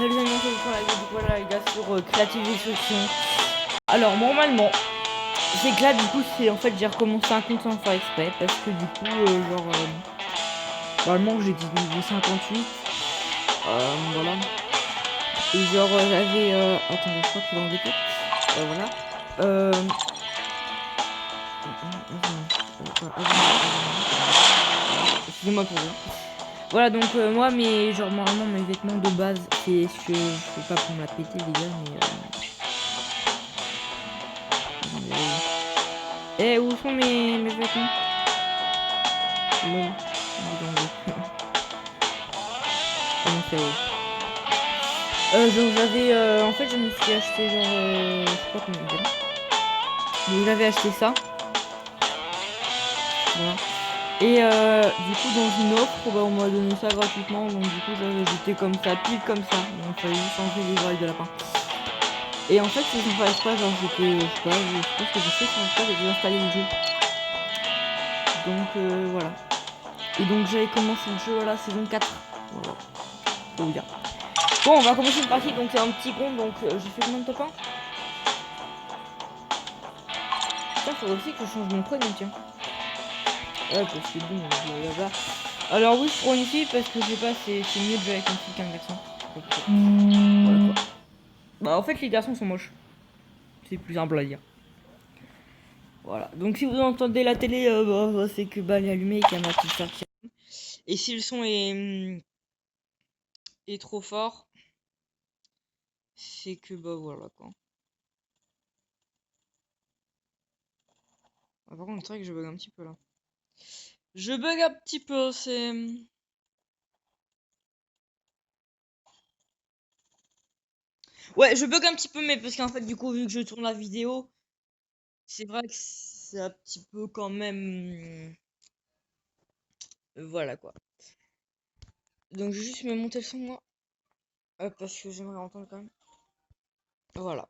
Salut les amis, on se retrouve la vidéo, voilà les gars, sur Creative Destruction. Alors normalement, c'est que là du coup c'est en fait j'ai recommencé un compte sans faire exprès parce que du coup normalement j'ai dit niveau 58. Voilà. Et genre j'avais attendez, je crois qu'il est en dépôt. Voilà. Excusez-moi pour rien. Voilà donc moi mais genre normalement mes vêtements de base c'est pas pour me la péter les gars mais où sont mes vêtements? Lol. Comment c'est donc j'avais en fait je me suis acheté genre je sais pas combien dire. Donc j'avais acheté ça. Voilà. Et du coup dans une offre bah, on m'a donné ça gratuitement donc du coup j'étais comme ça pile comme ça donc il fallait juste changer les oreilles de lapin. Et en fait c'est sans faire exprès genre j'étais je sais pas ce que j'ai fait sans exprès j'ai désinstallé le jeu. Donc voilà. Et donc j'avais commencé le jeu à la saison 4. Voilà. Faut vous dire. Bon on va commencer une partie donc c'est un petit compte donc j'ai fait combien de top 1? Putain faudrait aussi que je change mon prénom tiens. Ouais parce que bon blablabla. Alors oui je prends une fille parce que je sais pas c'est mieux de jouer avec une fille qu'un garçon. Voilà quoi. Bah en fait les garçons sont moches. C'est plus simple à dire. Voilà. Donc si vous entendez la télé c'est que bah elle est allumée et qu'il y a ma petite sœur qui... Et si le son est trop fort, c'est que bah voilà quoi. Ah, par contre c'est vrai que je bug un petit peu là. Je bug un petit peu, c'est... Ouais, je bug un petit peu, mais parce qu'en fait, du coup, vu que je tourne la vidéo, c'est vrai que c'est un petit peu quand même... Voilà, quoi. Donc, je vais juste me monter le son, moi. Parce que j'aimerais entendre quand même. Voilà.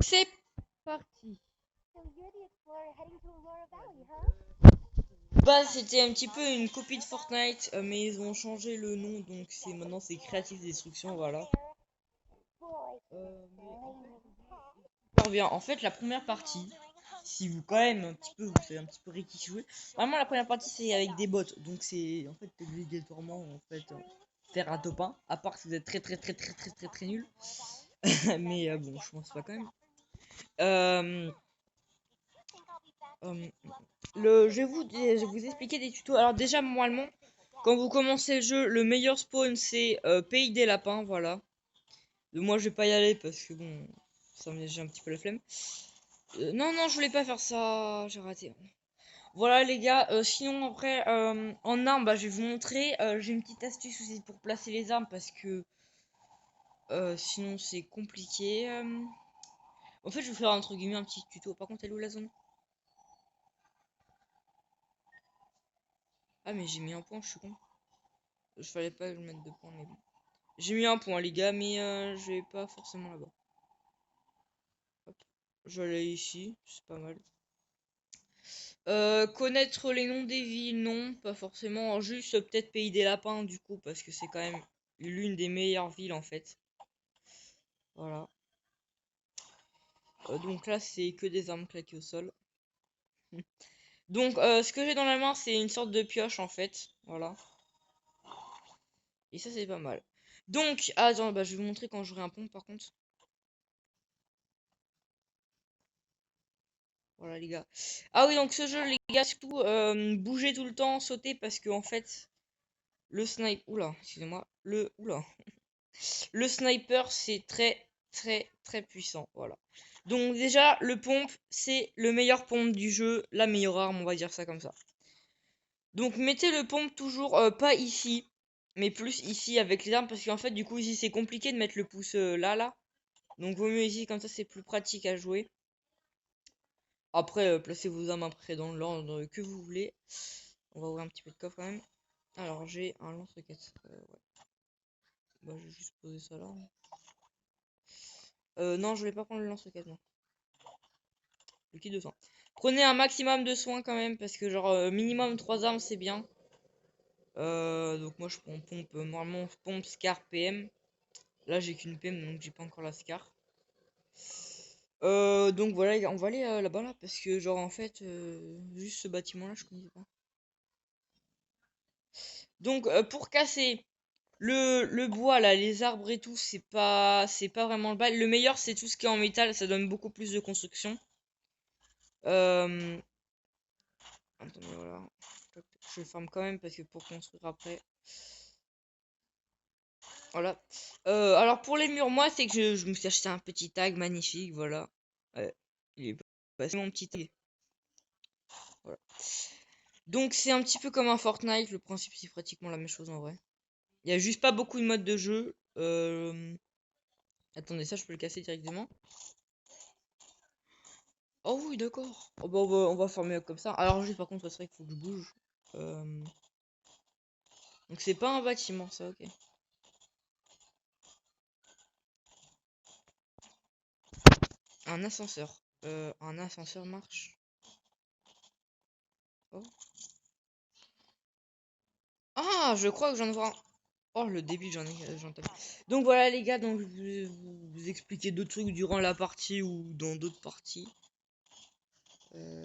C'est parti. Bah, c'était un petit peu une copie de Fortnite, mais ils ont changé le nom, donc maintenant c'est Creative Destruction, voilà. Super bien. En fait, la première partie, si vous quand même un petit peu, vous savez un petit peu qui jouer. Vraiment, la première partie c'est avec des bots, donc c'est en fait obligatoirement en fait faire un top 1, à part si vous êtes très nul. Mais bon, je pense pas quand même. Euh, euh, je vais vous expliquer des tutos. Alors déjà, normalement, quand vous commencez le jeu, le meilleur spawn c'est Pays des Lapins, voilà. Moi, je vais pas y aller parce que bon, j'ai un petit peu la flemme. Non, non, je voulais pas faire ça. J'ai raté. Voilà, les gars. Sinon, après, en armes, bah, je vais vous montrer. J'ai une petite astuce aussi pour placer les armes parce que sinon, c'est compliqué. En fait, je vais vous faire entre guillemets un petit tuto. Par contre, elle est où la zone? Ah, mais j'ai mis un point, je suis con. Je fallait pas que je mette 2 points, mais bon. J'ai mis un point, les gars, mais je vais pas forcément là-bas. Hop. Je vais aller ici, c'est pas mal. Connaître les noms des villes, non, pas forcément. Juste peut-être Pays des Lapins, du coup, parce que c'est quand même l'une des meilleures villes, en fait. Voilà. Donc là, c'est que des armes claquées au sol. Donc, ce que j'ai dans la main, c'est une sorte de pioche, en fait. Voilà. Et ça, c'est pas mal. Donc, attends, bah, je vais vous montrer quand j'aurai un pont, par contre. Voilà, les gars. Ah oui, donc ce jeu, les gars, surtout, bougez tout le temps, sautez, parce que, en fait, le snipe... Oula, excusez-moi. Oula. Le sniper, c'est très puissant. Voilà. Donc déjà, le pompe, c'est le meilleur pompe du jeu, la meilleure arme, on va dire ça comme ça. Donc mettez le pompe toujours pas ici, mais plus ici avec les armes, parce qu'en fait, du coup, ici, c'est compliqué de mettre le pouce là. Donc vaut mieux ici, comme ça, c'est plus pratique à jouer. Après, placez vos armes après dans l'ordre que vous voulez. On va ouvrir un petit peu de coffre quand même. Alors, j'ai un lance-roquette. Ouais. Bah, je vais juste poser ça là. Non, je vais pas prendre le lance-roquette, non. Le kit de soins. Prenez un maximum de soins quand même, parce que genre minimum 3 armes c'est bien. Donc moi je prends pompe, normalement pompe Scar PM. Là j'ai qu'une PM donc j'ai pas encore la Scar. Donc voilà, les gars, on va aller là-bas là parce que genre en fait juste ce bâtiment là je connais pas. Donc pour casser le bois là, les arbres et tout, c'est pas vraiment le bail. Le meilleur c'est tout ce qui est en métal, ça donne beaucoup plus de construction. Euh, Attendez, voilà. Je ferme quand même parce que pour construire après. Voilà. Alors pour les murs, moi c'est que je me suis acheté un petit tag magnifique, voilà. Ouais, il est passé mon petit tag. Voilà. Donc c'est un petit peu comme un Fortnite, le principe c'est pratiquement la même chose en vrai. Il y a juste pas beaucoup de modes de jeu. Attendez, ça je peux le casser directement. Oh oui, d'accord. Oh, bah, on va fermer comme ça. Alors juste par contre, c'est vrai qu'il faut que je bouge. Euh, Donc c'est pas un bâtiment, ça, ok. Un ascenseur. Un ascenseur marche. Oh. Ah, je crois que j'en vois un. Oh, le débit, j'en tape. Donc voilà les gars, donc je vais vous expliquer d'autres trucs durant la partie ou dans d'autres parties. Euh,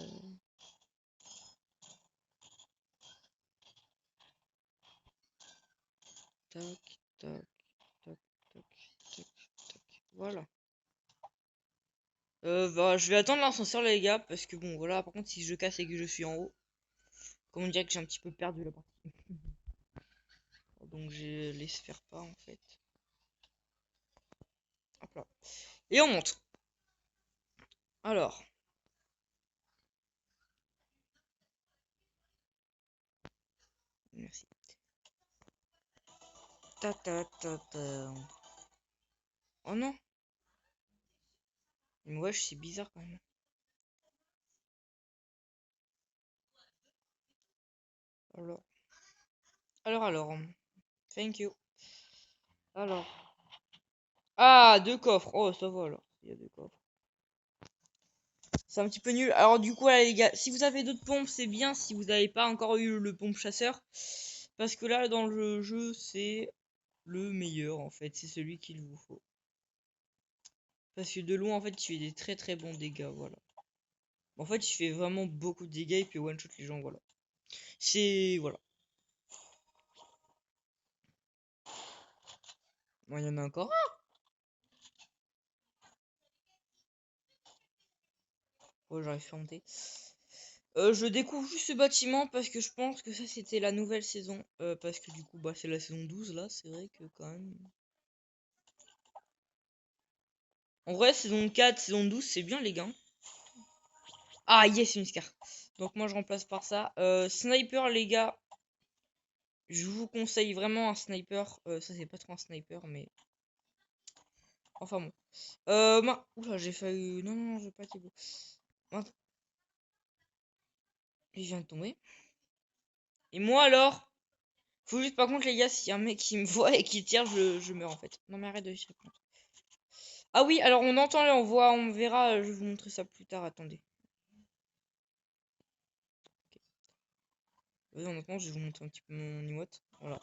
Tac, tac, tac, tac, tac, tac. Voilà. Bah, je vais attendre l'ascenseur les gars, parce que bon, voilà, par contre, si je casse et que je suis en haut, comment dire que j'ai un petit peu perdu la partie. Donc je laisse faire pas en fait. Hop là. Et on monte. Alors. Merci. Ta ta ta ta. Oh non. Mais wesh, c'est bizarre quand même. Alors. Alors. Thank you. Alors. Ah, deux coffres. Oh, ça va alors. Il y a deux coffres. C'est un petit peu nul. Alors du coup, là, les gars, si vous avez d'autres pompes, c'est bien. Si vous n'avez pas encore eu le pompe chasseur. Parce que là, dans le jeu, c'est le meilleur en fait. C'est celui qu'il vous faut. Parce que de loin, en fait, tu fais des très très bons dégâts. Voilà. En fait, il fait vraiment beaucoup de dégâts et puis one shot les gens. Voilà. C'est. Voilà. Bon, il y en a encore. Oh, j'arrive à monter. Je découvre juste ce bâtiment parce que je pense que ça c'était la nouvelle saison. Parce que du coup, bah, c'est la saison 12 là. C'est vrai que quand même. En vrai, saison 4, saison 12, c'est bien les gars. Ah, yes, une scar. Donc, moi je remplace par ça. Sniper, les gars. Je vous conseille vraiment un sniper. Ça, c'est pas trop un sniper, mais. Enfin bon. Oula, j'ai failli. Non, non, je veux pas Thibaut. Mince, il vient de tomber. Et moi alors. Faut juste, par contre, les gars, s'il y a un mec qui me voit et qui tire, je meurs en fait. Non, mais arrête de tirer. Ah oui, alors on entend là, on voit, on verra, je vais vous montrer ça plus tard, attendez. Oui, honnêtement, je vais vous montrer un petit peu mon emote. Voilà.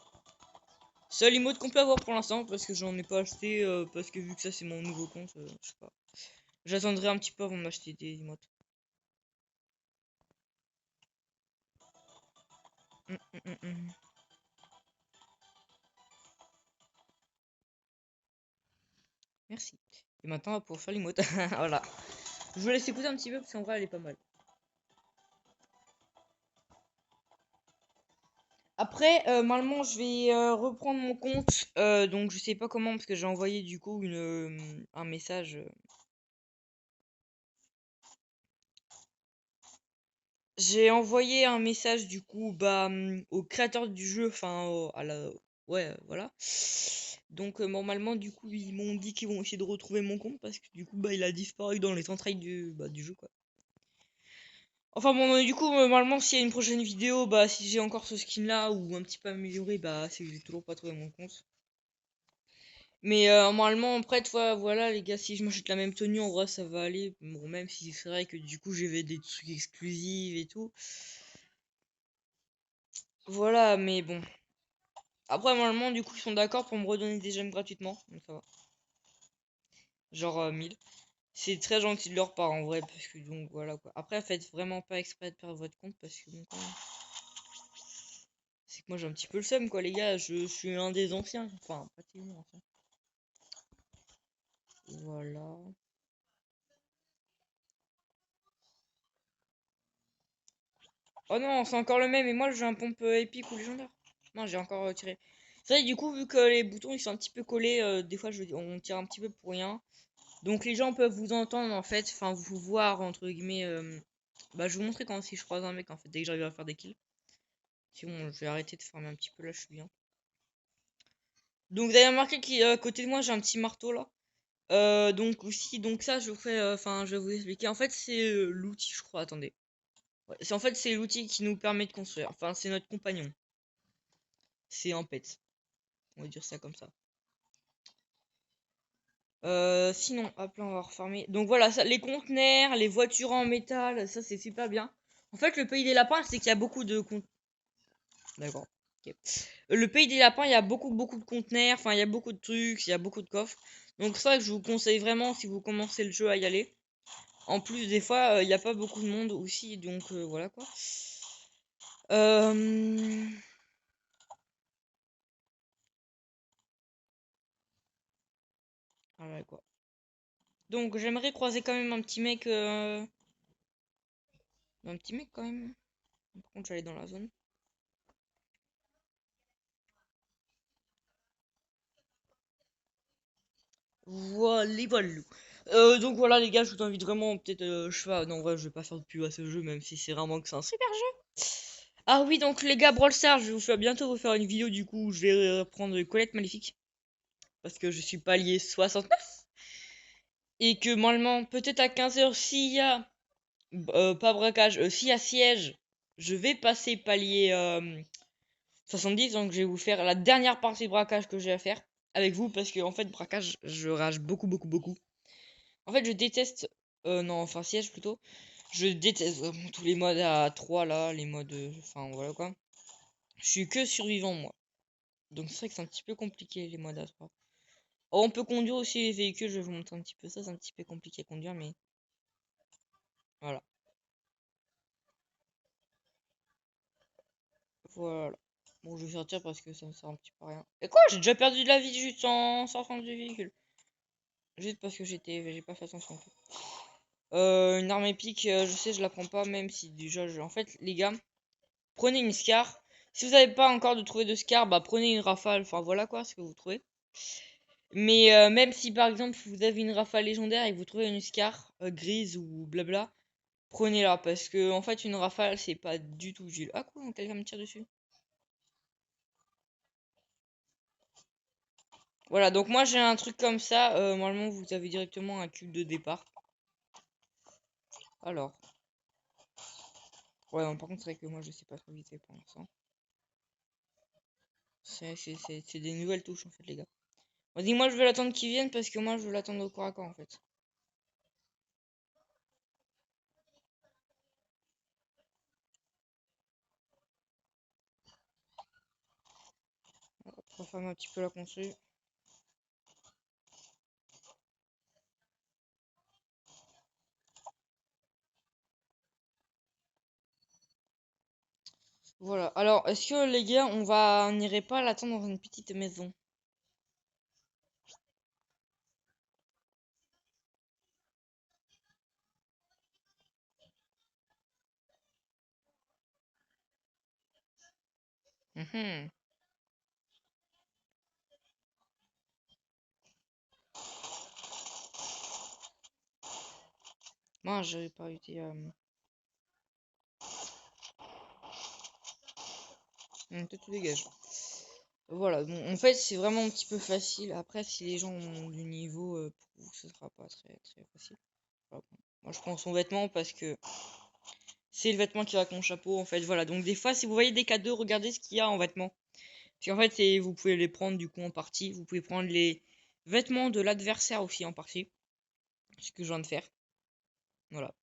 Seul emote qu'on peut avoir pour l'instant, parce que j'en ai pas acheté, parce que vu que ça c'est mon nouveau compte, je sais pas. J'attendrai un petit peu avant de m'acheter des emotes. Hum, hum, hum, hum. Merci. Et maintenant, on va pouvoir faire l'emote. Voilà. Je vous laisse écouter un petit peu, parce qu'en vrai, elle est pas mal. Après, normalement, je vais reprendre mon compte. Donc, je sais pas comment, parce que j'ai envoyé du coup un message. J'ai envoyé un message du coup bah, au créateur du jeu, enfin à la. Ouais, voilà. Donc normalement, du coup, ils m'ont dit qu'ils vont essayer de retrouver mon compte parce que du coup, bah, il a disparu dans les entrailles du jeu, quoi. Enfin bon, du coup, normalement, s'il y a une prochaine vidéo, bah, si j'ai encore ce skin là ou un petit peu amélioré, bah, c'est que j'ai toujours pas trouvé mon compte. Mais normalement, après, voilà, les gars, si je m'achète la même tenue, en vrai, ça va aller. Bon, même si c'est vrai que du coup, j'avais des trucs exclusifs et tout. Voilà, mais bon. Après, normalement, du coup, ils sont d'accord pour me redonner des gemmes gratuitement. Donc ça va. Genre 1000. C'est très gentil de leur part en vrai. Parce que donc voilà quoi. Après, faites vraiment pas exprès de perdre votre compte. Parce que bon, quand même, c'est que moi j'ai un petit peu le seum quoi, les gars. Je suis un des anciens. Enfin, pratiquement ancien. Voilà. Oh non, c'est encore le même. Et moi, j'ai un pompe épique ou légendaire. Non, j'ai encore tiré. C'est vrai, du coup, vu que les boutons ils sont un petit peu collés, des fois on tire un petit peu pour rien. Donc les gens peuvent vous entendre en fait, enfin vous voir entre guillemets. Bah je vais vous montrer quand si je croise un mec en fait, dès que j'arrive à faire des kills. Sinon je vais arrêter de farmer un petit peu là, je suis bien. Donc vous avez remarqué qu'à côté de moi j'ai un petit marteau là. Donc aussi, donc ça je vous ferai, enfin je vais vous expliquer. En fait c'est l'outil je crois, attendez. Ouais, en fait c'est l'outil qui nous permet de construire. Enfin c'est notre compagnon. C'est un pet. On va dire ça comme ça. Sinon, hop là, on va refarmer. Donc voilà, ça, les conteneurs, les voitures en métal, ça c'est super bien. En fait, le pays des lapins, c'est qu'il y a beaucoup de D'accord. Ok. Le pays des lapins, il y a beaucoup de conteneurs, enfin il y a beaucoup de trucs, il y a beaucoup de coffres. Donc c'est vrai que je vous conseille vraiment si vous commencez le jeu à y aller. En plus, des fois, il n'y a pas beaucoup de monde aussi, donc voilà quoi. Euh... Voilà quoi. Donc j'aimerais croiser quand même un petit mec. Un petit mec quand même. Par contre, j'allais dans la zone. Voilà. Donc voilà les gars, je vous invite vraiment peut-être je sais pas, non en vrai je vais pas faire de pub à ce jeu même si c'est vraiment que c'est un super jeu. Ah oui donc les gars Brawl Stars, je vais vous faire bientôt vous faire une vidéo du coup, où je vais prendre Colette Maléfique parce que je suis palier 69 et que normalement peut-être à 15 h s'il y a pas braquage, s'il y a siège, je vais passer palier 70 donc je vais vous faire la dernière partie de braquage que j'ai à faire avec vous parce que en fait braquage je rage beaucoup. En fait, je déteste. Non, enfin, siège plutôt. Je déteste vraiment tous les modes à 3 là, les modes. Enfin, voilà quoi. Je suis que survivant moi. Donc, c'est vrai que c'est un petit peu compliqué les modes à 3. Oh, on peut conduire aussi les véhicules, je vais vous montrer un petit peu ça. C'est un petit peu compliqué à conduire, mais voilà. Voilà. Bon, je vais sortir parce que ça me sert un petit peu à rien. Et quoi? J'ai déjà perdu de la vie juste en sortant du véhicule. Juste parce que j'ai pas fait attention. Une arme épique, je sais, je la prends pas, même si déjà, en fait, les gars. Prenez une Scar. Si vous n'avez pas encore de trouver de Scar, bah prenez une Rafale. Enfin voilà quoi, ce que vous trouvez. Mais même si par exemple vous avez une Rafale légendaire et que vous trouvez une Scar grise ou blabla, prenez-la. Parce que en fait une Rafale c'est pas du tout utile. Ah quoi, quelqu'un me tire dessus. Voilà, donc moi j'ai un truc comme ça. Normalement vous avez directement un cube de départ. Alors. Ouais, non, par contre c'est vrai que moi je sais pas trop vite pour l'instant. C'est des nouvelles touches en fait les gars. Vas-y, moi je vais l'attendre qu'ils viennent parce que moi je veux l'attendre au corps à corps en fait. On va fermer un petit peu la console. Voilà. Alors, est-ce que les gars, on n'irait pas l'attendre dans une petite maison? Mhm. Moi, j'avais pas été. Toi, tu dégages. Voilà. Bon, en fait, c'est vraiment un petit peu facile. Après, si les gens ont du niveau, pour vous, ce sera pas très facile. Voilà. Moi, je prends son vêtement parce que c'est le vêtement qui va avec mon chapeau. En fait, voilà. Donc, des fois, si vous voyez des cadeaux, regardez ce qu'il y a en vêtements. Parce qu'en fait, vous pouvez les prendre du coup en partie. Vous pouvez prendre les vêtements de l'adversaire aussi en partie. Ce que je viens de faire. Voilà.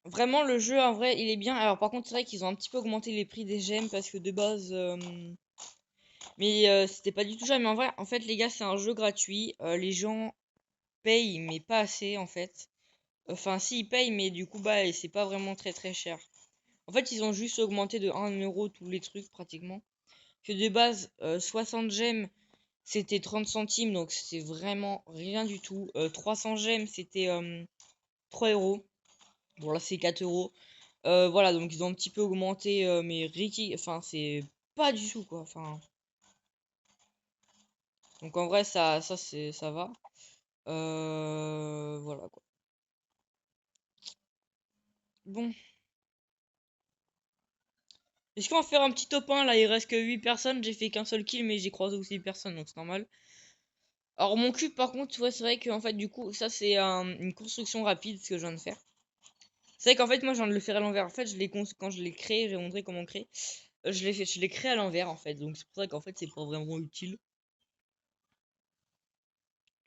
Vraiment, le jeu, en vrai, il est bien. Alors, par contre, c'est vrai qu'ils ont un petit peu augmenté les prix des gemmes parce que de base. Mais c'était pas du tout ça. Mais en vrai, en fait, les gars, c'est un jeu gratuit. Les gens payent, mais pas assez, en fait. Enfin, si, ils payent, mais du coup, bah, et c'est pas vraiment très très cher. En fait, ils ont juste augmenté de 1 € tous les trucs, pratiquement. Que de base, 60 gemmes, c'était 30 centimes, donc c'est vraiment rien du tout. 300 gemmes, c'était 3 €. Bon, là, c'est 4 €. Voilà, donc ils ont un petit peu augmenté, mais Ricky, enfin, c'est pas du tout, quoi. Enfin, donc en vrai, ça va. Voilà, quoi. Bon. Est-ce qu'on va faire un petit top 1 là? Il reste que 8 personnes. J'ai fait qu'un seul kill, mais j'ai croisé aussi personne, donc c'est normal. Alors, mon cube, par contre, ouais, c'est vrai que en fait, du coup, ça, c'est une construction rapide, ce que je viens de faire. C'est vrai qu'en fait, moi, je viens de le faire à l'envers. En fait, quand je l'ai créé, j'ai montré comment créer. Je l'ai créé à l'envers, en fait. Donc, c'est pour ça qu'en fait, c'est pas vraiment utile.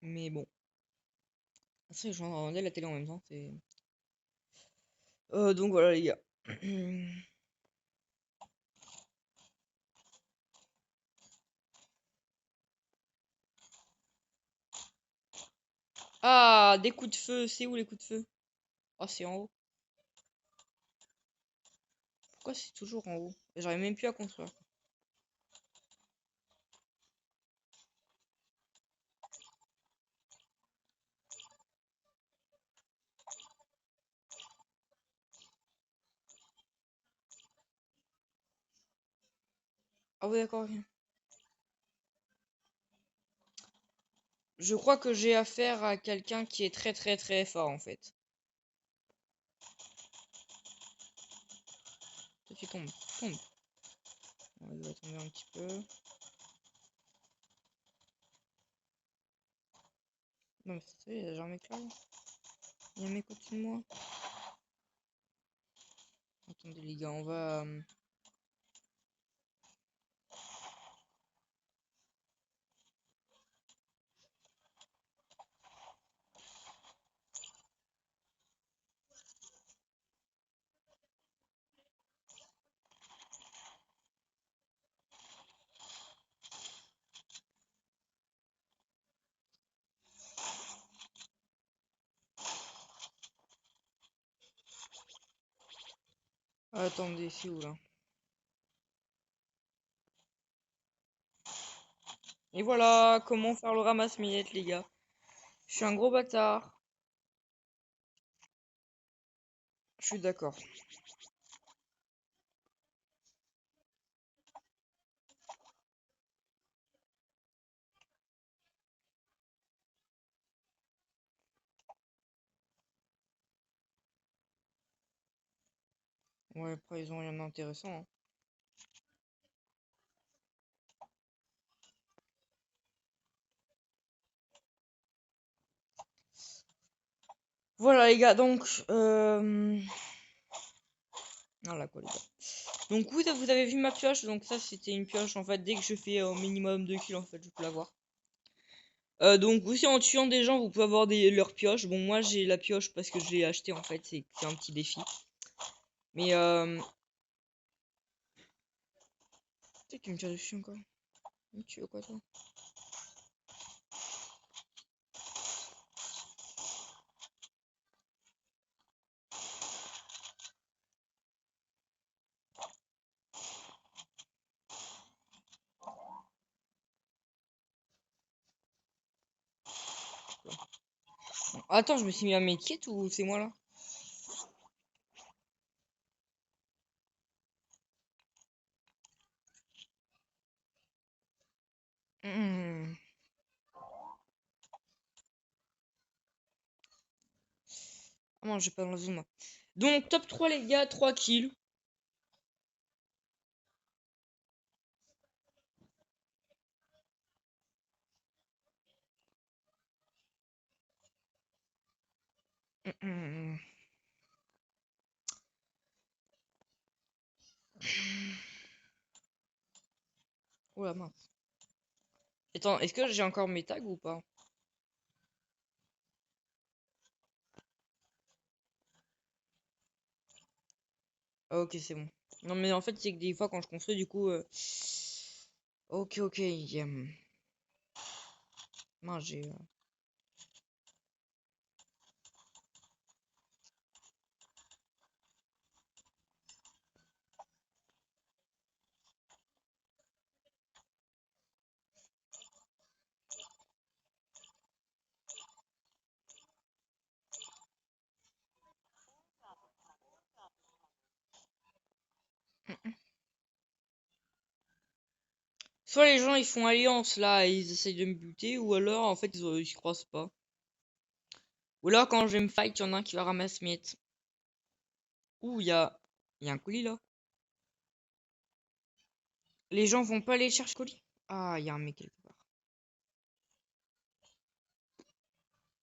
Mais bon. C'est vrai que je regardais la télé en même temps. Donc, voilà, les gars. Ah, des coups de feu. C'est où les coups de feu? Ah, c'est en haut. Pourquoi c'est toujours en haut? J'arrive même plus à construire. Ah, oui, d'accord, ok. Je crois que j'ai affaire à quelqu'un qui est très très très fort en fait. Toi, tu tombes. Tombe. Ouais, il va tomber un petit peu. Non, mais c'est ça, il y a genre un mec là. Il y a un mec au-dessus de moi. Attendez, les gars, on va. Attendez, c'est où là? Et voilà, comment faire le ramasse-miettes, les gars. Je suis un gros bâtard. Je suis d'accord. Ouais, après, ils ont rien d'intéressant, hein. Voilà, les gars, donc. Voilà quoi, les gars. Donc, vous avez vu ma pioche. Donc, ça, c'était une pioche en fait. Dès que je fais au minimum 2 kills, en fait, je peux l'avoir. Donc aussi en tuant des gens vous pouvez avoir leurs pioches. Bon moi j'ai la pioche parce que je l'ai acheté en fait, c'est un petit défi. Mais tu sais qui me tire dessus encore. Tu veux quoi toi? Attends, je me suis mis à mes kits ou c'est moi là? Hmm. Ah non, j'ai pas dans la zone moi. Donc top 3 les gars, 3 kills. Hmm. Oh la mince. Attends, est-ce que j'ai encore mes tags ou pas? Ah, ok, c'est bon. Non, mais en fait, c'est que des fois, quand je construis, du coup... Ok, ok. Mince, j'ai... Soit les gens, ils font alliance, là, et ils essayent de me buter, ou alors, en fait, ils se croisent pas. Ou alors, quand je vais me fight, il y en a un qui va ramasser miettes. Ouh, il y a un colis, là. Les gens vont pas aller chercher le colis. Ah, il y a un mec quelque part.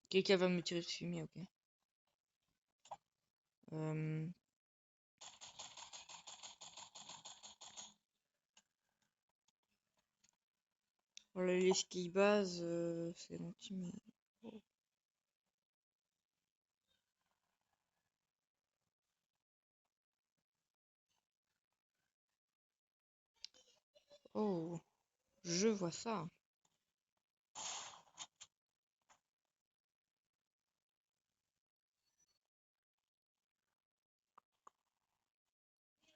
Quelqu'un va me tirer dessus, mais ok. Euh, Voilà, les ski base, c'est gentil, mais... Oh. Oh, je vois ça.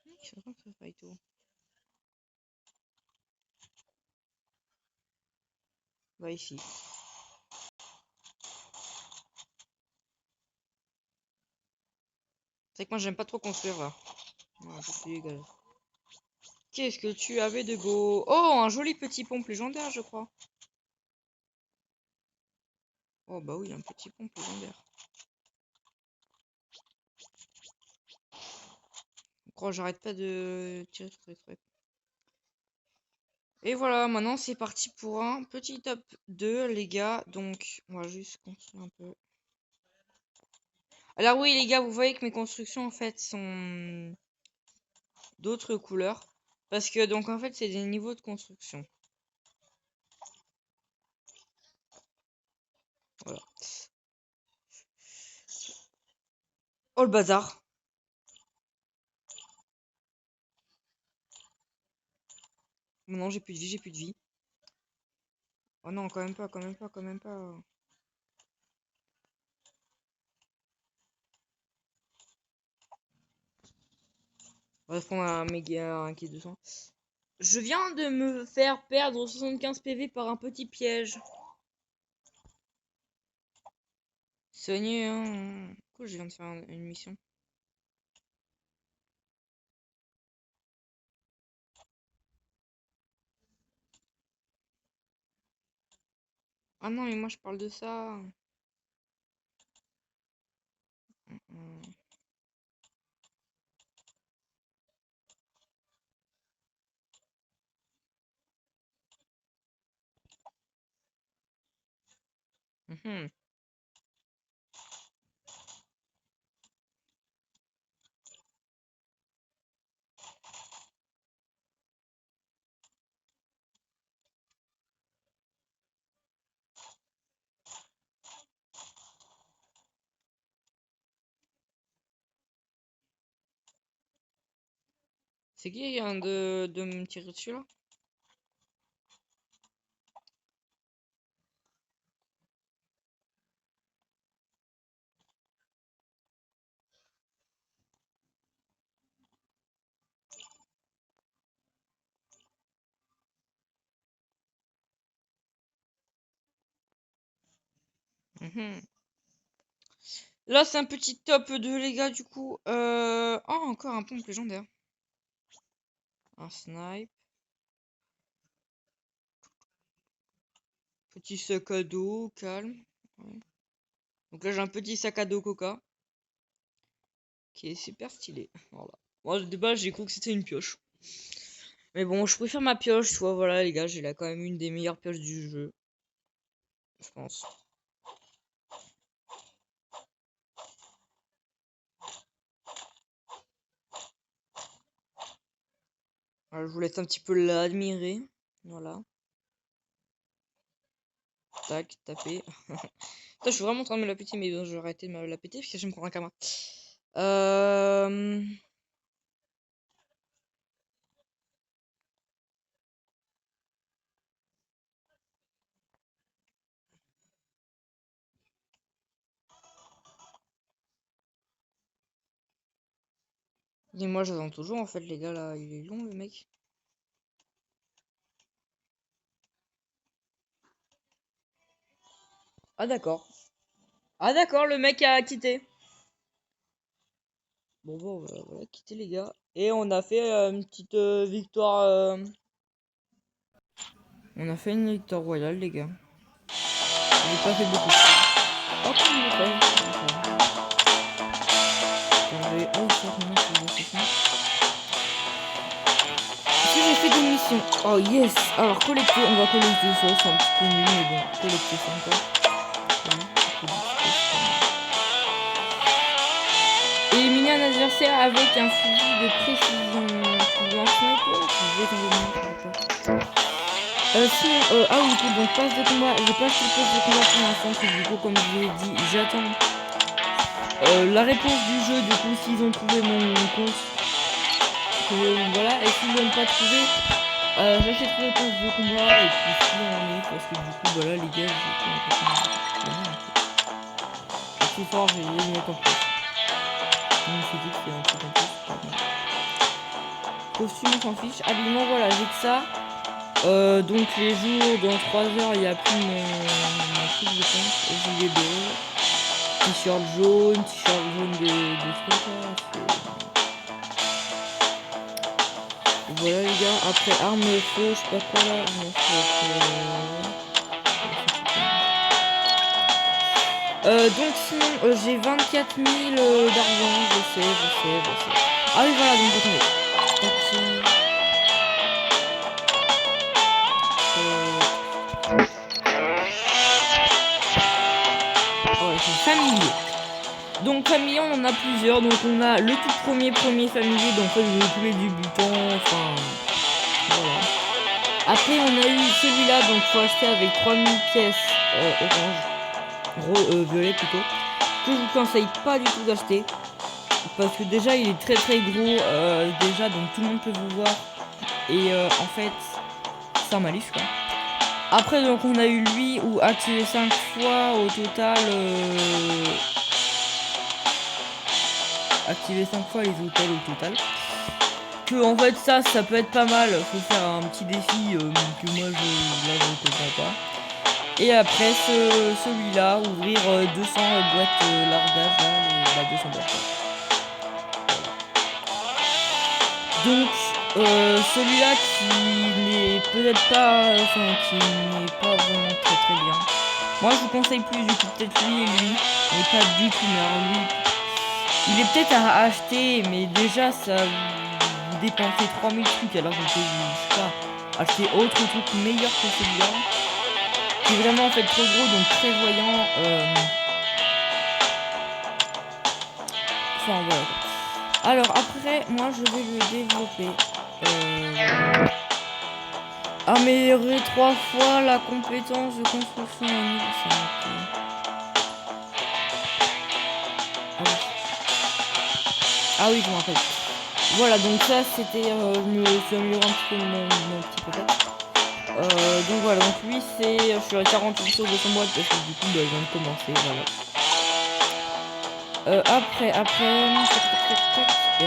Ils sont en train de faire fight, oh. Va ici. C'est que moi, j'aime pas trop construire, là. Ouais, c'est légal. Qu'est-ce que tu avais de beau? Oh, un joli petit pompe légendaire, je crois. Oh, bah oui, un petit pompe légendaire. Je crois que j'arrête pas de tirer sur les trucs. Et voilà, maintenant c'est parti pour un petit top 2, les gars. Donc, on va juste construire un peu. Alors oui, les gars, vous voyez que mes constructions, en fait, sont d'autres couleurs. Parce que, donc, en fait, c'est des niveaux de construction. Voilà. Oh, le bazar. Non, j'ai plus de vie, j'ai plus de vie. Oh non, quand même pas, quand même pas, quand même pas. On va prendre un méga, un qui est 200. Je viens de me faire perdre 75 PV par un petit piège. Soigné, hein. Pourquoi je viens de faire une mission? Ah non, mais moi je parle de ça. Mm. Mhm. C'est qui vient de me tirer dessus là? Mhm. Là, c'est un petit top de les gars, du coup. Oh, encore un pompe légendaire. Un snipe. Petit sac à dos, calme. Ouais. Donc là, j'ai un petit sac à dos Coca. Qui est super stylé. Voilà. Moi, de base, j'ai cru que c'était une pioche. Mais bon, je préfère ma pioche, tu vois. Voilà, les gars, j'ai là quand même une des meilleures pioches du jeu. Je pense. Voilà, je vous laisse un petit peu l'admirer. Voilà. Tac, taper. Putain, je suis vraiment en train de me la péter, mais bon, je vais arrêter de me la péter parce que je vais me prendre un camarade. Euh... Et moi j'attends toujours en fait les gars là, il est long le mec. Ah d'accord. Ah d'accord, le mec a quitté. Bon, voilà, quitté les gars. Et on a fait une petite victoire. On a fait une victoire royale les gars. J'ai pas fait beaucoup. Hop, on l'a fait. Attendez, oh ça comment je vais faire ça. Si j'ai fait des missions. Oh yes. Alors collecter, on va collecter ça, c'est un petit peu nul mais bon, collecter ça encore. Éliminer un adversaire avec un fusil de précision. Tu veux un sniper? Je vais t'en donner. Sinon, ah oui, écoute, donc passe de combat. J'ai pas acheté le passe de combat pour l'instant, parce que du coup, comme je vous l'ai dit, j'attends la réponse du jeu. Du coup, s'ils ont trouvé mon compte, voilà, et s'ils l'ont pas trouvé, j'achèterai le pass de combat et puis si on en est, parce que du coup, voilà, les gars, j'ai l'impression que ce soir, j'ai les mettre en place. Je me suis dit que c'était un truc en plus. Costume, on s'en fiche. Habillement, voilà, j'ai que ça. Donc les jours, dans 3 heures, il n'y a plus mon truc, je pense. Gilet bleu, t-shirt jaune de trucs là. Voilà les gars, après arme feu, je sais pas quoi là. Donc sinon, j'ai 24 000 d'argent, je sais. Ah oui voilà, donc attendez. Ouais, c'est familier. Donc familier, on en a plusieurs. Donc on a le tout premier familier, donc tous les débutants, enfin voilà. Après on a eu celui-là, donc faut acheter avec 3000 pièces orange, violet plutôt, que je vous conseille pas du tout d'acheter. Parce que déjà il est très gros, déjà donc tout le monde peut vous voir. Et en fait, c'est un malus quoi. Après donc on a eu lui où activé 5 fois au total. Activer 5 fois les hôtels au total. Que en fait ça peut être pas mal. Faut faire un petit défi que moi je comprends pas. Et après celui-là, ouvrir 200 boîtes largage là, 200 boîtes. Donc celui-là qui n'est peut-être pas, enfin qui n'est pas vraiment très bien. Moi je vous conseille plus du coup peut-être lui et lui, mais pas du tout. Mais alors lui, il est peut-être à acheter, mais déjà ça vous dépensez 3000 trucs alors que vous pouvez, je sais pas, acheter autre truc meilleur que celui-là. Qui est vraiment en fait trop gros, donc très voyant. Enfin voilà. Alors après, moi je vais le développer. Améliorer 3 fois la compétence de construction en niveau 5. Ah oui, je me rappelle. Voilà, donc ça c'était je me suis amélioré un petit peu mon petit peut-être. Donc voilà, donc lui c'est, je suis à 48 sur 200 boîtes parce que du coup bah, je viens de commencer, voilà. Après, il y a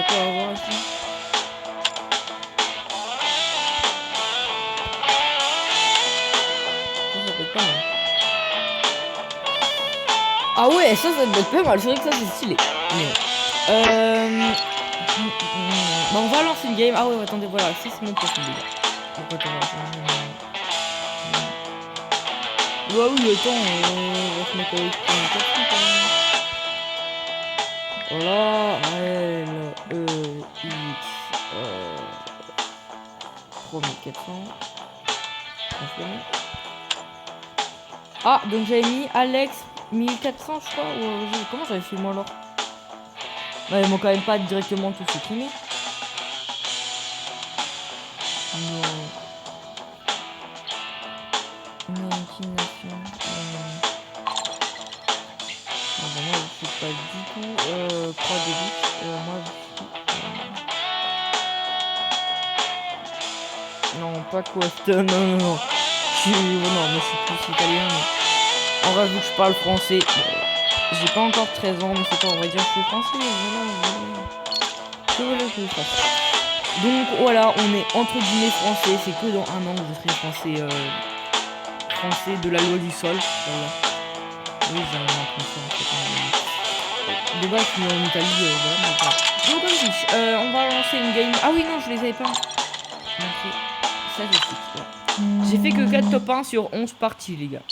quoi à voir ici? Ça peut être pas mal. Ah ouais, ça peut être pas mal, c'est vrai que ça c'est stylé. Mais bon, on va lancer une game. Ah ouais, attendez, voilà, si c'est mon profil déjà. Ouais, oui, attends, on va se mettre avec une personne quand même. Voilà, L, E, X, 3400. Ah, donc j'avais mis Alex 1400, je crois. Ou, comment j'avais fait moi alors? Ouais, ils m'ont quand même pas directement tout supprimé. Non. Non, intimidation. Ah bah moi je suis pas du tout croix de lutte. Moi je suis... Non, pas Quest. Non. Je suis... non, mais je suis plus italien. Mais... En vrai, vu que je parle français, j'ai pas encore 13 ans, mais c'est pas, on va dire que je suis français. Voilà. Que veux-je que je fasse? Donc voilà, on est entre guillemets français. C'est que dans un an que je serai français de la loi du sol. Voilà. Oui, j'ai un inconscient en fait. De base, je suis en Italie. Voilà, mais voilà. Donc vas-y, on va lancer une game. Ah oui, non, je les avais pas montré. Ça, c'est fixe. J'ai fait que 4 top 1 sur 11 parties, les gars.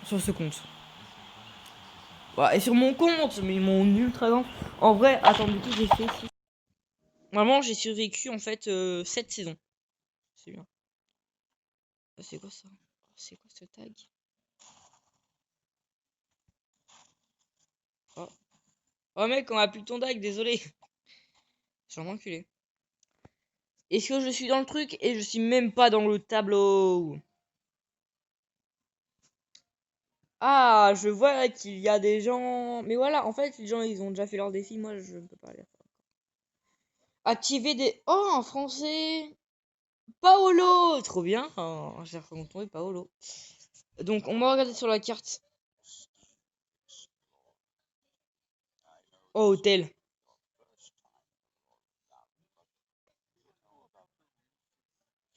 Sur ce compte. Ouais, et sur mon compte, mais mon ultra grand. En vrai, attends, du coup, j'ai fait. Vraiment, j'ai survécu en fait 7 saisons. C'est bien. C'est quoi ça? C'est quoi ce tag? Oh. Oh mec, on a plus ton tag, désolé. J'ai un enculé. Est-ce que je suis dans le truc et je suis même pas dans le tableau? Ah, je vois qu'il y a des gens. Mais voilà, en fait, les gens ils ont déjà fait leur défi. Moi, je ne peux pas les faire. Activer des. Oh, en français! Paolo! Trop bien! Oh, j'ai retrouvé Paolo. Donc, on va regarder sur la carte. Oh, hôtel.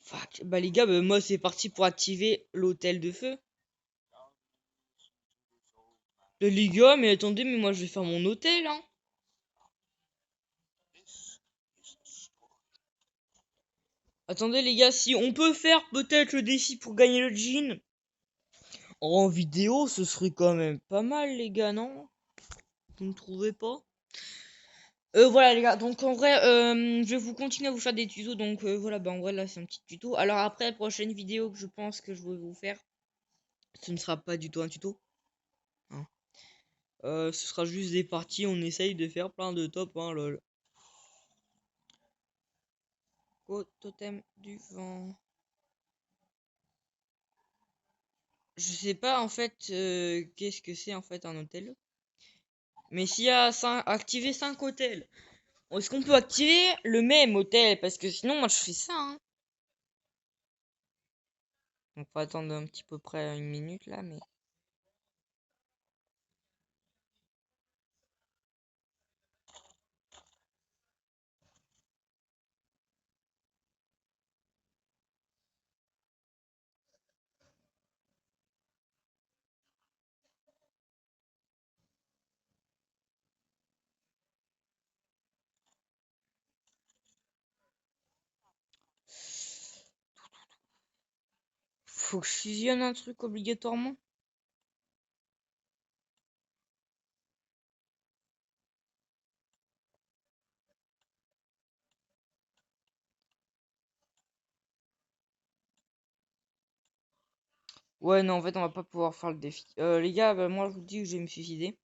Fuck. Bah, les gars, bah, moi, c'est parti pour activer l'hôtel de feu. Les gars, mais attendez, mais moi, je vais faire mon hôtel, hein. Attendez, les gars, si on peut faire peut-être le défi pour gagner le jean en vidéo, ce serait quand même pas mal, les gars, non? Vous ne trouvez pas? Voilà les gars, donc en vrai, je vais vous continuer à vous faire des tutos, donc voilà, bah en vrai là c'est un petit tuto. Alors après, prochaine vidéo que je pense que je vais vous faire, ce ne sera pas du tout un tuto, hein. Ce sera juste des parties, on essaye de faire plein de top, hein, lol. Au totem du vent. Je sais pas en fait qu'est-ce que c'est en fait un hôtel. Mais s'il y a activer 5 hôtels, est-ce qu'on peut activer le même hôtel? Parce que sinon moi je fais ça, hein. Donc faut attendre un petit peu près une minute là, mais... Faut que je fusionne un truc obligatoirement. Ouais, non, en fait, on va pas pouvoir faire le défi. Les gars, bah, moi, je vous dis que je vais me suicider.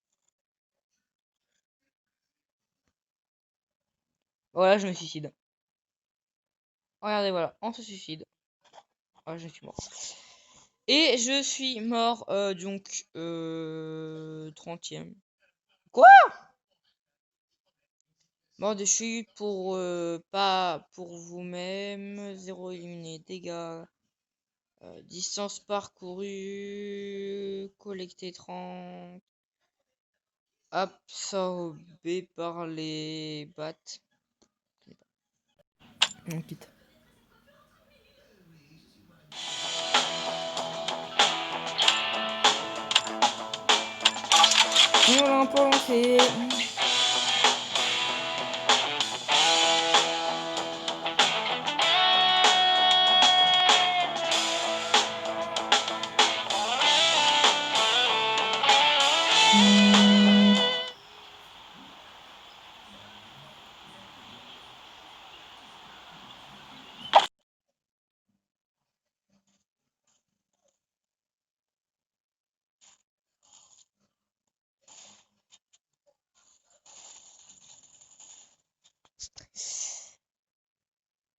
Voilà, je me suicide. Regardez, voilà, on se suicide. Ah, je suis mort. Et je suis mort, donc, 30e. Quoi? Mort de chute pour, pas pour vous-même. 0 éliminé, dégâts. Distance parcourue. Collecté 30. Absorbé par les battes. On quitte. On va pas lancer.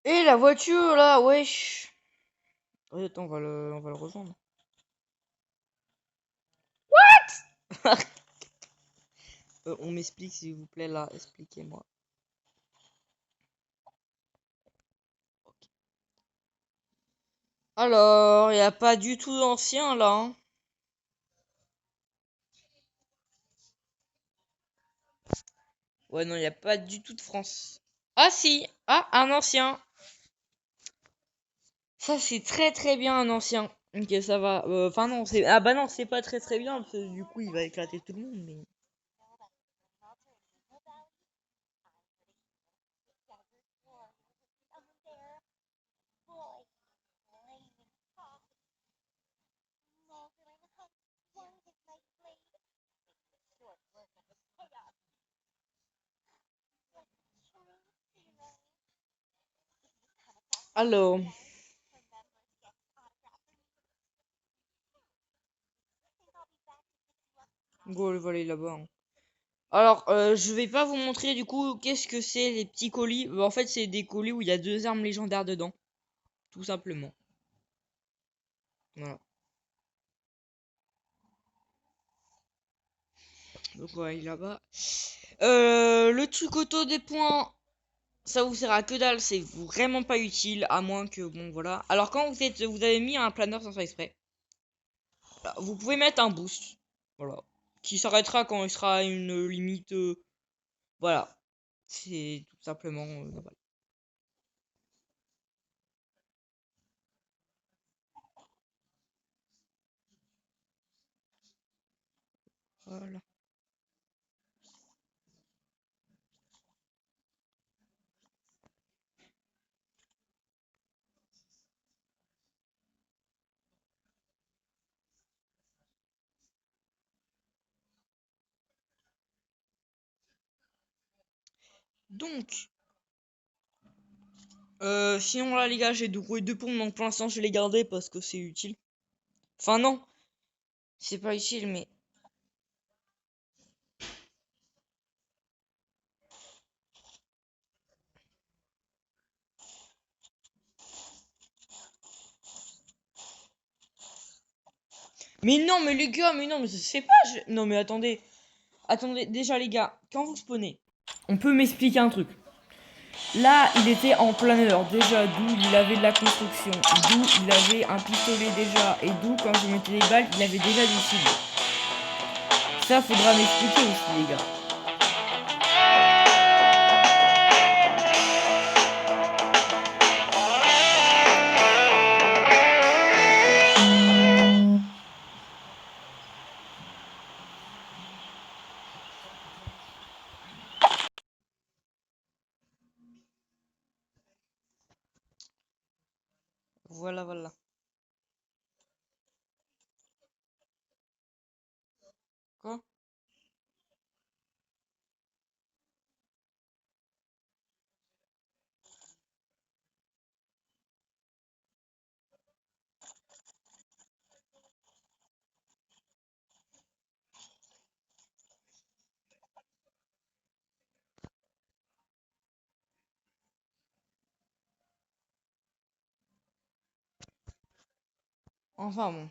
Et la voiture là, wesh. Ouais, attends, on va le rejoindre. On m'explique s'il vous plaît là, expliquez-moi. Ok. Alors, il n'y a pas du tout d'ancien là, hein. Ouais, non, il n'y a pas du tout de France. Ah si! Ah, un ancien! Ça, c'est très très bien un ancien. Ok, ça va. Enfin non, c'est... Ah bah non, c'est pas très très bien, parce que du coup, il va éclater tout le monde, mais... Alors... Go, le voler là-bas, hein. Alors, je vais pas vous montrer du coup qu'est-ce que c'est les petits colis. En fait, c'est des colis où il y a 2 armes légendaires dedans. Tout simplement. Voilà. Donc voilà, il est là-bas. Le truc auto des points, ça vous sert à que dalle, c'est vraiment pas utile, à moins que, bon voilà. Alors quand vous avez mis un planeur sans faire exprès, là, vous pouvez mettre un boost. Voilà. Qui s'arrêtera quand il sera à une limite, voilà. C'est tout simplement normal. Voilà. Donc, sinon là les gars, j'ai roué 2 pompes, donc pour l'instant je vais les garder parce que c'est utile. Enfin non, c'est pas utile, mais... Mais non, mais les gars, mais non, mais ça se fait pas. Non, mais attendez. Attendez, déjà les gars, quand vous spawnez, on peut m'expliquer un truc. Là, il était en planeur, déjà, d'où il avait de la construction, d'où il avait un pistolet déjà, et d'où, quand je mettais des balles, il avait déjà des cibles. Ça, faudra m'expliquer aussi, les gars. Voilà, voilà. Quoi? Enfin bon.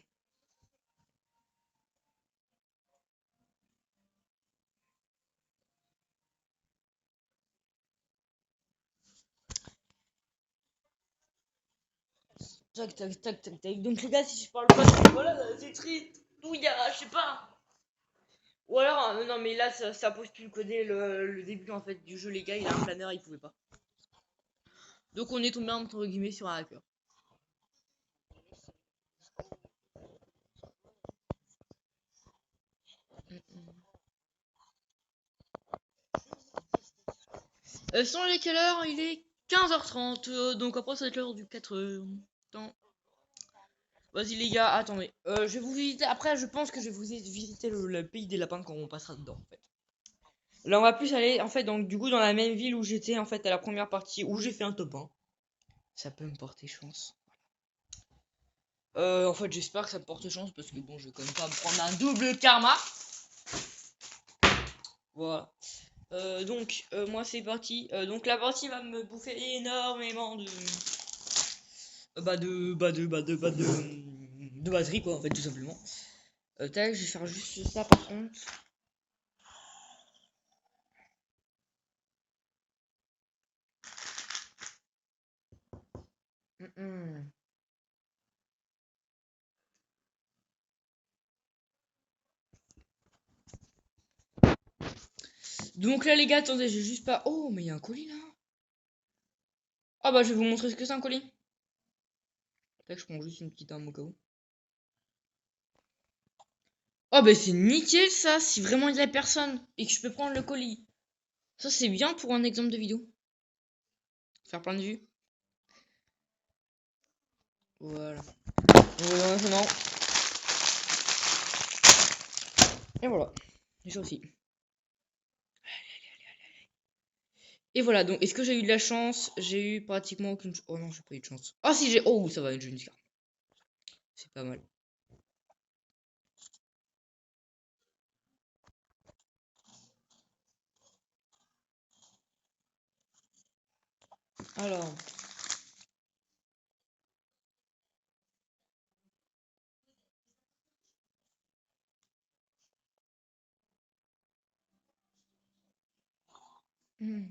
Tac, tac, tac, tac, tac. Donc les gars, si je parle pas, voilà, c'est triste. D'où il y a, je sais pas. Ou alors, non, mais là, ça pose plus le coder le début en fait du jeu, les gars. Il a un planeur, il pouvait pas. Donc on est tombé entre guillemets sur un hacker. Sans les quelle heure? Il est 15h30. Donc après, ça va être l'heure du 4h. Vas-y les gars, attendez. Je vais vous visiter. Après, je pense que je vais vous visiter le pays des lapins quand on passera dedans en fait. Là, on va plus aller en fait, donc du coup, dans la même ville où j'étais en fait à la première partie où j'ai fait un top 1. Ça peut me porter chance. En fait, j'espère que ça me porte chance parce que bon, je vais quand même pas me prendre un double karma. Voilà. Donc, moi c'est parti. Donc la partie va me bouffer énormément de batterie quoi en fait tout simplement. Tac, je vais faire juste ça par contre. Donc là, les gars, attendez, j'ai juste pas... Oh, mais il y a un colis, là. Ah bah, je vais vous montrer ce que c'est un colis. Tac, je prends juste une petite arme au cas où. Oh, bah, c'est nickel, ça, si vraiment il y a personne et que je peux prendre le colis. Ça, c'est bien pour un exemple de vidéo. Faire plein de vues. Voilà. Voilà, maintenant. Et voilà. J'ai aussi. Et voilà, donc est-ce que j'ai eu de la chance? J'ai eu pratiquement aucune... Oh non, j'ai pas eu de chance. Ah si, j'ai... Oh, ça va, j'ai une carte. C'est pas mal. Alors... hmm,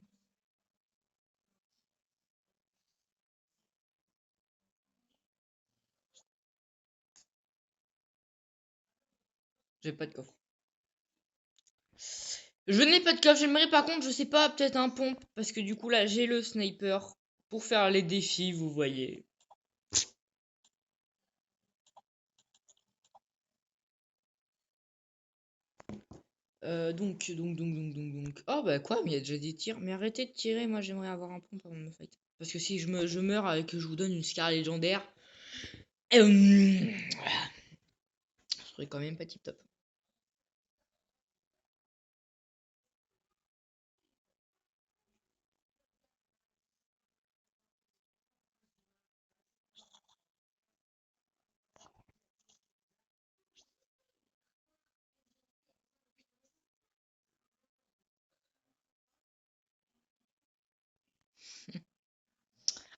j'ai pas de coffre. Je n'ai pas de coffre, j'aimerais par contre, je sais pas, peut-être un pompe. Parce que du coup là, j'ai le sniper pour faire les défis, vous voyez. Donc. Oh bah quoi, mais il y a déjà des tirs. Mais arrêtez de tirer, moi j'aimerais avoir un pompe avant de me fight. Parce que si je meurs et que je vous donne une scar légendaire, ce serait quand même pas tip top.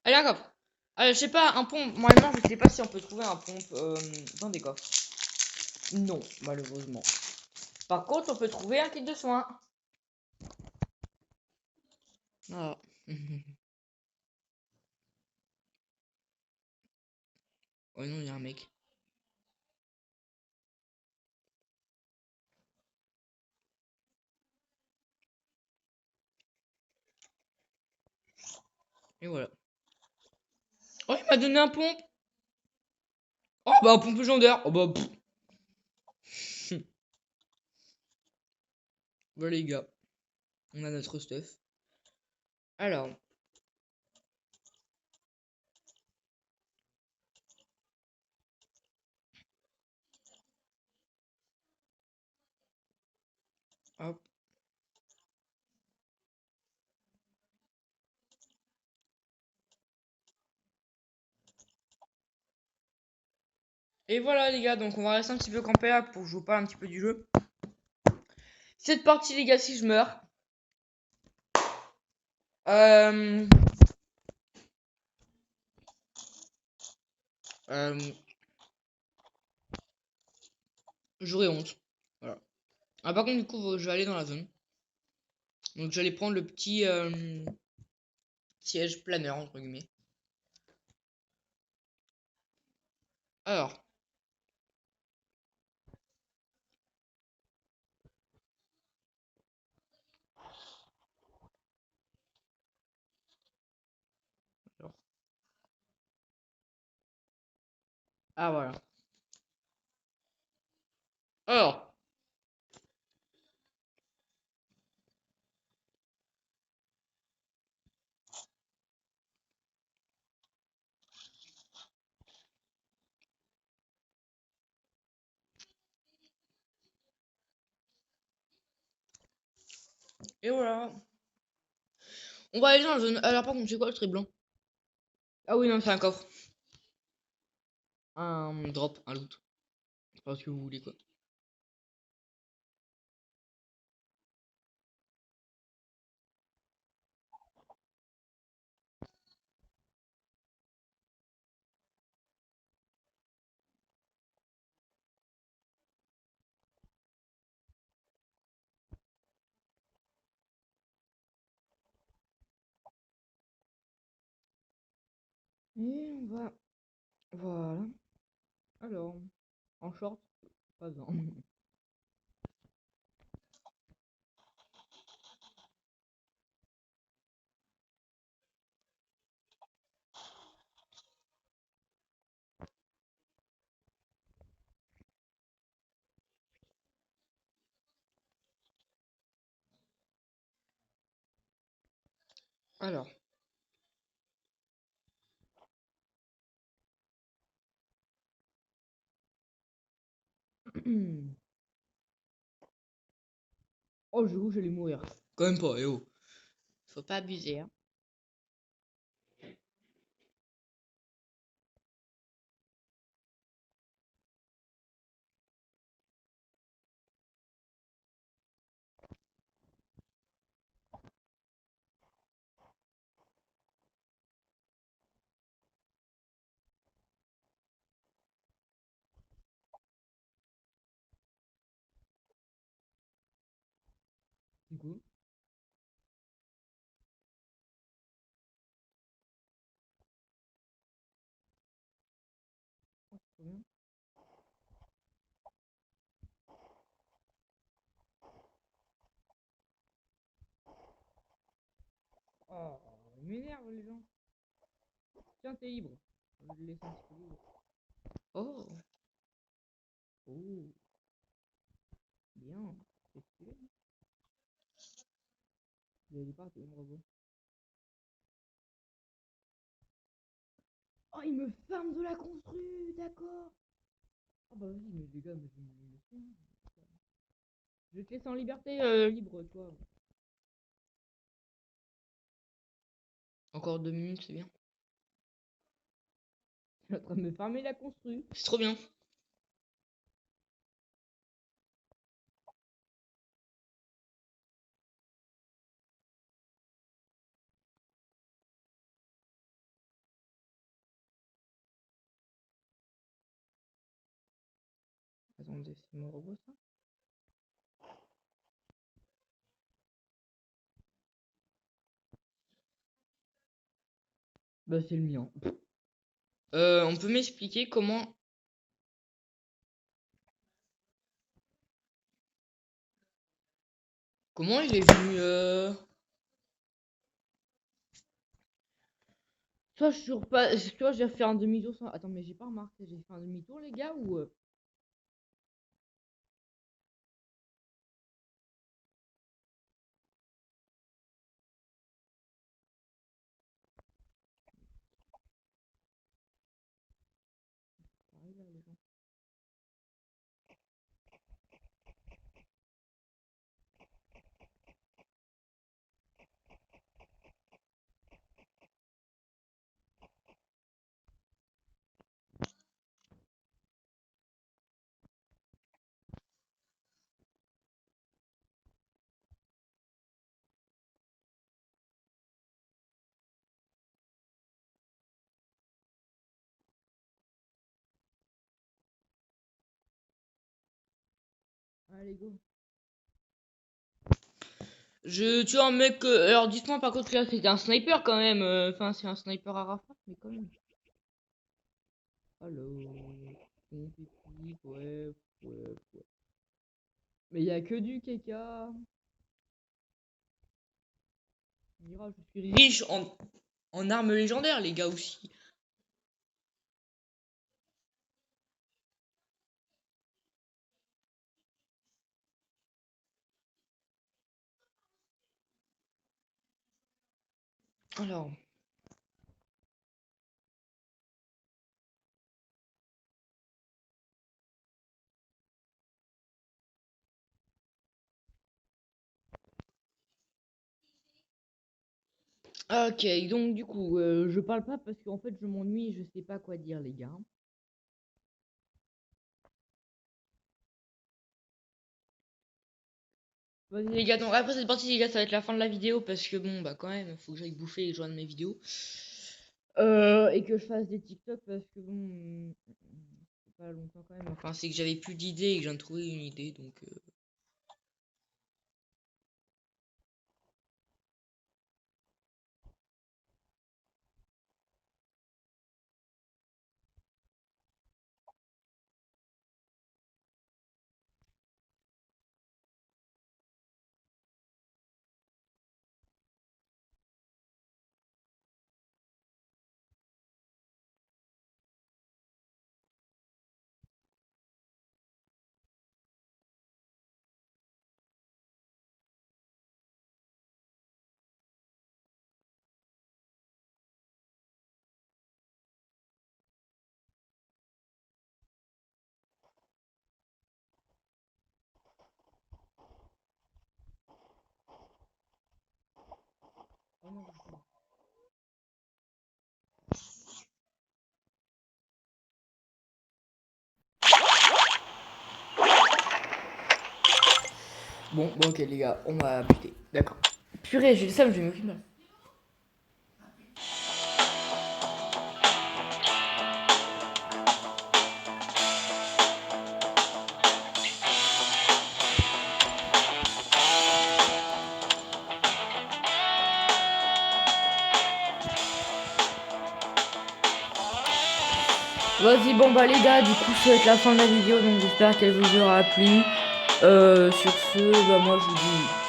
Allez, un coffre. Je sais pas, un pompe. Normalement, je sais pas si on peut trouver un pompe dans des coffres. Non, malheureusement. Par contre, on peut trouver un kit de soins. Ah. Oh non, il y a un mec. Et voilà. Oh, il m'a donné un pompe. Oh, bah, un pompe légendaire. Oh, bah, pff. Voilà, les gars. On a notre stuff. Alors. Hop. Et voilà, les gars. Donc, on va rester un petit peu campé là pour que je vous parle un petit peu du jeu. Cette partie, les gars, si je meurs. Euh. euh J'aurais honte. Voilà. Ah, par contre, du coup, je vais aller dans la zone. Donc, j'allais prendre le petit siège planeur, entre guillemets. Alors. Ah, voilà. Alors. Et voilà. On va aller dans la zone. Alors, par contre, c'est quoi le trait blanc? Ah oui, non, c'est un coffre. Un drop, un loot. C'est pas ce que vous voulez, quoi. Et on va... Voilà. Alors, en short, pas en. Alors. Oh, j'allais mourir. Quand même pas, oh. Faut pas abuser, hein. Du coup. Oh, trop bien. Oh, il m'énerve les gens. Tiens, t'es libre. Je vais le laisser un petit peu libre. Oh. Oh. Bien. C'est stylé. Il est parti, le robot. Oh, il me ferme de la construire, d'accord. Ah bah vas-y, mais les gars, mais je vais me laisser, hein. Je vais te laisser en liberté, libre, toi. Encore 2 minutes, c'est bien. Il est en train de me farmer la construit. C'est trop bien. Attendez, c'est mon robot ça? Bah c'est le mien. On peut m'expliquer comment il est venu Soit je suis repas... Soit j'ai fait un demi-tour sans... Attends, mais j'ai pas remarqué, j'ai fait un demi-tour les gars ou... Pareil, là, les gens. Allez, go. Je tue un mec... Alors dites-moi par contre là, c'était un sniper quand même. Enfin, c'est un sniper à rafale, mais quand même. Allô. Bon, pipi, ouais, ouais. Mais y a que du caca. Mira, je suis riche en armes légendaires, les gars aussi. Alors. Ok, donc du coup, je parle pas parce qu'en fait je m'ennuie, je sais pas quoi dire les gars. Vas-y les gars, donc après cette partie les gars, ça va être la fin de la vidéo parce que bon bah quand même, faut que j'aille bouffer et joindre mes vidéos. Et que je fasse des TikTok parce que bon, c'est pas longtemps quand même. Enfin, c'est que j'avais plus d'idées et que je viens de trouver une idée donc. Bon, ok les gars, on va buter. D'accord. Purée, j'ai le seum, je vais me filmer. Vas-y, bon bah les gars, du coup ça va être la fin de la vidéo, donc j'espère qu'elle vous aura plu. Sur ce, bah moi je vous dis